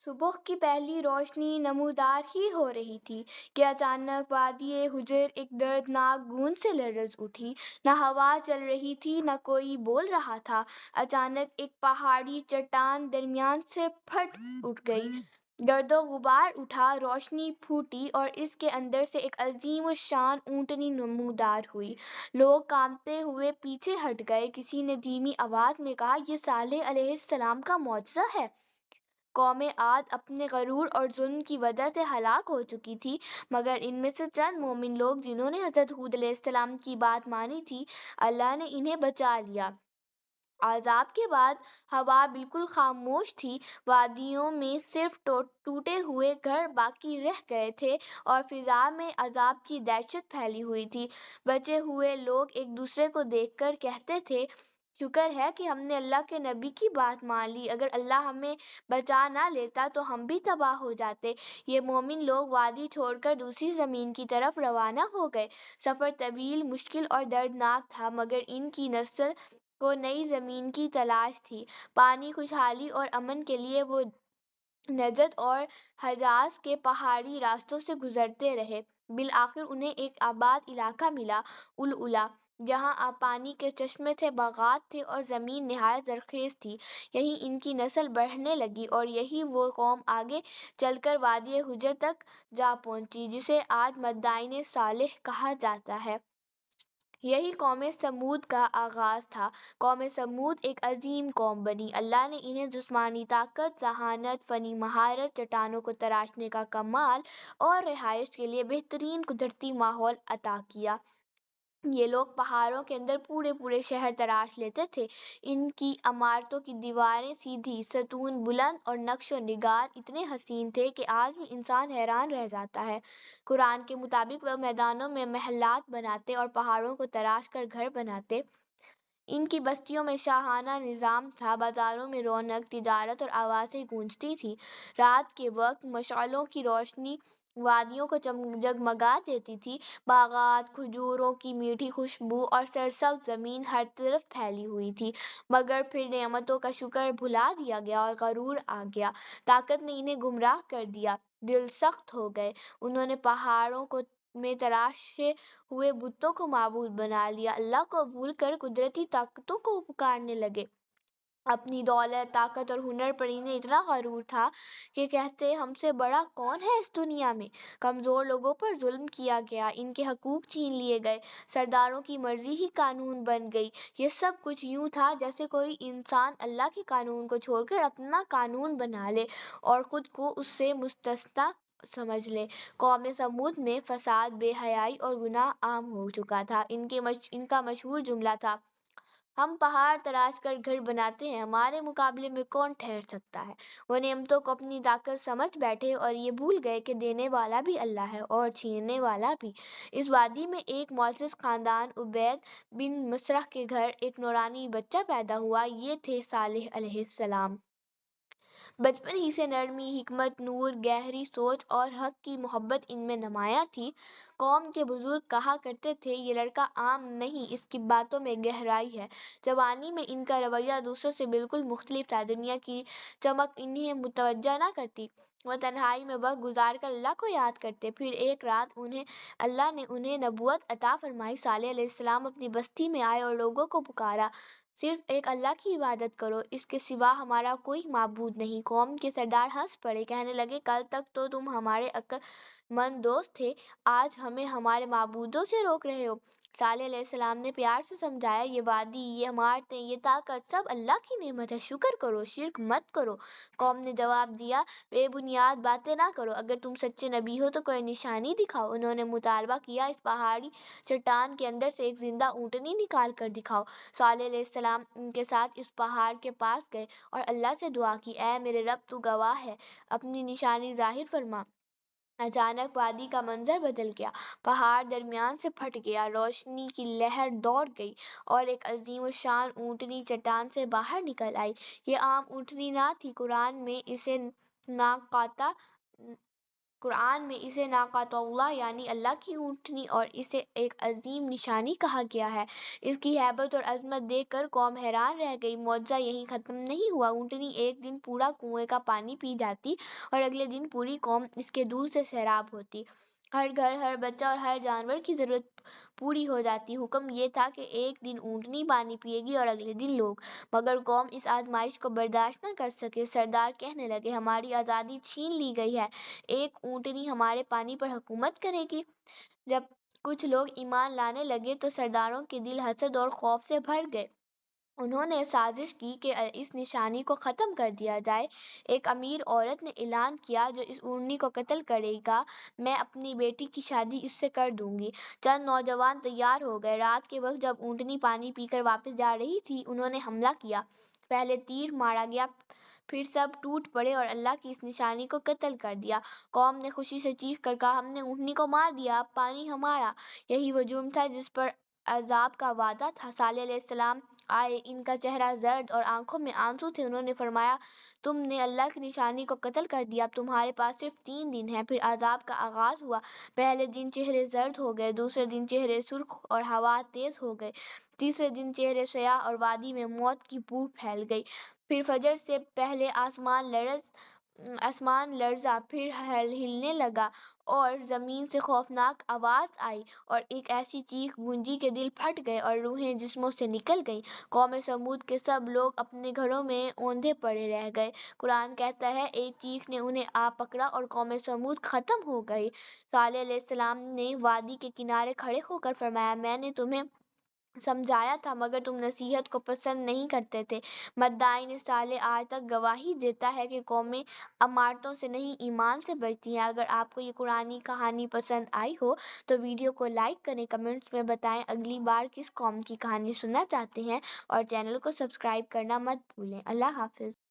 صبح کی پہلی روشنی نمودار ہی ہو رہی تھی کہ اچانک وادی حجر ایک دردناک گونج سے لرز اٹھی۔ نہ ہوا چل رہی تھی نہ کوئی بول رہا تھا۔ اچانک ایک پہاڑی چٹان درمیان سے پھٹ اٹھ گئی، گرد و غبار اٹھا، روشنی پھوٹی اور اس کے اندر سے ایک عظیم الشان اونٹنی نمودار ہوئی۔ لوگ کانپتے ہوئے پیچھے ہٹ گئے۔ کسی نے دھیمی آواز میں کہا، یہ صالح علیہ السلام کا معجزہ ہے۔ قوم عاد اپنے غرور اور ظلم کی وجہ سے ہلاک ہو چکی تھی، مگر ان میں سے چند مومن لوگ جنہوں نے حضرت ہود علیہ السلام کی بات مانی تھی، اللہ نے انہیں بچا لیا۔ عذاب کے بعد ہوا بالکل خاموش تھی، وادیوں میں صرف ٹوٹے ہوئے گھر باقی رہ گئے تھے اور فضا میں عذاب کی دہشت پھیلی ہوئی تھی۔ بچے ہوئے لوگ ایک دوسرے کو دیکھ کر کہتے تھے، شکر ہے کہ ہم نے اللہ کے نبی کی بات مان لی، اگر اللہ ہمیں بچا نہ لیتا تو ہم بھی تباہ ہو جاتے۔ یہ مومن لوگ وادی چھوڑ کر دوسری زمین کی طرف روانہ ہو گئے۔ سفر طویل، مشکل اور دردناک تھا، مگر ان کی نسل کو نئی زمین کی تلاش تھی۔ پانی، خوشحالی اور امن کے لیے وہ نجد اور حجاز کے پہاڑی راستوں سے گزرتے رہے۔ بالآخر انہیں ایک آباد علاقہ ملا، العلا، جہاں پانی کے چشمے تھے، باغات تھے اور زمین نہایت زرخیز تھی۔ یہیں ان کی نسل بڑھنے لگی اور یہی وہ قوم آگے چل کر وادی حجر تک جا پہنچی، جسے آج مدائن صالح کہا جاتا ہے۔ یہی قوم سمود کا آغاز تھا۔ قوم سمود ایک عظیم قوم بنی۔ اللہ نے انہیں جسمانی طاقت، ذہانت، فنی مہارت، چٹانوں کو تراشنے کا کمال اور رہائش کے لیے بہترین قدرتی ماحول عطا کیا۔ یہ لوگ پہاڑوں کے اندر پورے شہر تراش لیتے تھے۔ ان کی عمارتوں کی دیواریں سیدھی، ستون بلند اور نقش و نگار اتنے حسین تھے کہ آج بھی انسان حیران رہ جاتا ہے۔ قرآن کے مطابق وہ میدانوں میں محلات بناتے اور پہاڑوں کو تراش کر گھر بناتے۔ ان کی بستیوں میں شاہانہ نظام تھا، بازاروں میں رونق، تجارت اور آوازیں گونجتی تھیں۔ رات کے وقت مشعلوں کی روشنی وادیوں کو جگمگا دیتی تھی۔ باغات، کھجوروں کی میٹھی خوشبو اور سرسبز زمین ہر طرف پھیلی ہوئی تھی، مگر پھر نعمتوں کا شکر بھلا دیا گیا اور غرور آ گیا۔ طاقت نے انہیں گمراہ کر دیا، دل سخت ہو گئے۔ انہوں نے پہاڑوں میں تراشے ہوئے بتوں کو معبود بنا لیا، اللہ کو بھول کر قدرتی طاقتوں کو پکارنے لگے۔ اپنی دولت، طاقت اور ہنر پر انہیں اتنا غرور تھا کہ کہتے، ہم سے بڑا کون ہے اس دنیا میں۔ کمزور لوگوں پر ظلم کیا گیا، ان کے حقوق چھین لیے گئے، سرداروں کی مرضی ہی قانون بن گئی۔ یہ سب کچھ یوں تھا جیسے کوئی انسان اللہ کے قانون کو چھوڑ کر اپنا قانون بنا لے اور خود کو اس سے مستثنی سمجھ لے۔ قوم سمود میں فساد، بے حیائی اور گناہ عام ہو چکا تھا۔ ان کا مشہور جملہ تھا، ہم پہاڑ تراش کر گھر بناتے ہیں، ہمارے مقابلے میں کون ٹھہر سکتا ہے۔ وہ نعمتوں کو اپنی طاقت سمجھ بیٹھے اور یہ بھول گئے کہ دینے والا بھی اللہ ہے اور چھیننے والا بھی۔ اس وادی میں ایک معزز خاندان، عبید بن مسرح کے گھر ایک نورانی بچہ پیدا ہوا۔ یہ تھے صالح علیہ السلام۔ بچپن ہی سے نرمی، حکمت، نور، گہری سوچ اور حق کی محبت ان میں نمایاں تھی۔ قوم کے بزرگ کہا کرتے تھے، یہ لڑکا عام نہیں، اس کی باتوں میں گہرائی ہے۔ جوانی میں ان کا رویہ دوسروں سے بالکل مختلف تھا، دنیا کی چمک انہیں متوجہ نہ کرتی۔ وہ تنہائی میں وقت گزار کر اللہ کو یاد کرتے۔ پھر ایک رات اللہ نے انہیں نبوت عطا فرمائی۔ صالح علیہ السلام اپنی بستی میں آئے اور لوگوں کو پکارا، صرف ایک اللہ کی عبادت کرو، اس کے سوا ہمارا کوئی معبود نہیں۔ قوم کے سردار ہنس پڑے، کہنے لگے، کل تک تو تم ہمارے عقل مند دوست تھے، آج ہمیں ہمارے معبودوں سے روک رہے ہو۔ صالح علیہ السلام نے پیار سے سمجھایا، یہ وادی، یہ عمارتیں، یہ طاقت سب اللہ کی نعمت ہے، شکر کرو، شرک مت کرو۔ قوم نے جواب دیا، بے بنیاد باتیں نہ کرو، اگر تم سچے نبی ہو تو کوئی نشانی دکھاؤ۔ انہوں نے مطالبہ کیا، اس پہاڑی چٹان کے اندر سے ایک زندہ اونٹنی نکال کر دکھاؤ۔ صالح علیہ السلام ان کے ساتھ اس پہاڑ کے پاس گئے اور اللہ سے دعا کی، اے میرے رب، تو گواہ ہے، اپنی نشانی ظاہر فرما۔ اچانک وادی کا منظر بدل گیا، پہاڑ درمیان سے پھٹ گیا، روشنی کی لہر دوڑ گئی اور ایک عظیم الشان اونٹنی چٹان سے باہر نکل آئی۔ یہ عام اونٹنی نہ تھی، قرآن میں اسے ناقۃ قرآن میں اسے ناقۃ اللہ یعنی اللہ کی اونٹنی اور اسے ایک عظیم نشانی کہا گیا ہے۔ اس کی ہیبت اور عظمت دیکھ کر قوم حیران رہ گئی۔ معجزہ یہیں ختم نہیں ہوا، اونٹنی ایک دن پورا کنویں کا پانی پی جاتی اور اگلے دن پوری قوم اس کے دودھ سے سیراب ہوتی۔ ہر گھر، ہر بچہ اور ہر جانور کی ضرورت پوری ہو جاتی۔ حکم یہ تھا کہ ایک دن اونٹنی پانی پیے گی اور اگلے دن لوگ، مگر قوم اس آزمائش کو برداشت نہ کر سکے۔ سردار کہنے لگے ہماری آزادی چھین لی گئی ہے، ایک اونٹنی ہمارے پانی پر حکومت کرے گی۔ جب کچھ لوگ ایمان لانے لگے تو سرداروں کے دل حسد اور خوف سے بھر گئے۔ انہوں نے سازش کی کہ اس نشانی کو ختم کر دیا جائے۔ ایک امیر عورت نے اعلان کیا جو اس اونٹنی کو قتل کرے گا میں اپنی بیٹی کی شادی اس سے کر دوں گی۔ چند نوجوان تیار ہو گئے۔ رات کے وقت جب اونٹنی پانی پی کر واپس جا رہی تھی انہوں نے حملہ کیا۔ پہلے تیر مارا گیا، پھر سب ٹوٹ پڑے اور اللہ کی اس نشانی کو قتل کر دیا۔ قوم نے خوشی سے چیخ کر کہا ہم نے اونٹنی کو مار دیا، اب پانی ہمارا۔ یہی وہ جرم تھا جس پر عذاب کا وعدہ تھا۔ صالح علیہ السلام آئے، ان کا چہرہ زرد اور آنکھوں میں آنسو تھے۔ انہوں نے فرمایا تم نے اللہ کی نشانی کو قتل کر دیا، اب تمہارے پاس صرف 3 دن ہیں۔ پھر عذاب کا آغاز ہوا۔ پہلے دن چہرے زرد ہو گئے، دوسرے دن چہرے سرخ اور ہوا تیز ہو گئے، تیسرے دن چہرے سیاہ اور وادی میں موت کی بو پھیل گئی۔ پھر فجر سے پہلے آسمان لرزا، پھر ہلنے لگا اور زمین سے خوفناک آواز آئی اور ایک ایسی چیخ گونجی کہ دل پھٹ گئے اور روحیں جسموں سے نکل گئیں۔ قوم سمود کے سب لوگ اپنے گھروں میں اوندھے پڑے رہ گئے۔ قرآن کہتا ہے ایک چیخ نے انہیں آ پکڑا اور قوم سمود ختم ہو گئی۔ صالح علیہ السلام نے وادی کے کنارے کھڑے ہو کر فرمایا میں نے تمہیں سمجھایا تھا مگر تم نصیحت کو پسند نہیں کرتے تھے۔ مدعی صالح آج تک گواہی دیتا ہے کہ قومیں امارتوں سے نہیں ایمان سے بچتی ہیں۔ اگر آپ کو یہ قرآنی کہانی پسند آئی ہو تو ویڈیو کو لائک کریں، کمنٹس میں بتائیں اگلی بار کس قوم کی کہانی سننا چاہتے ہیں اور چینل کو سبسکرائب کرنا مت بھولیں۔ اللہ حافظ۔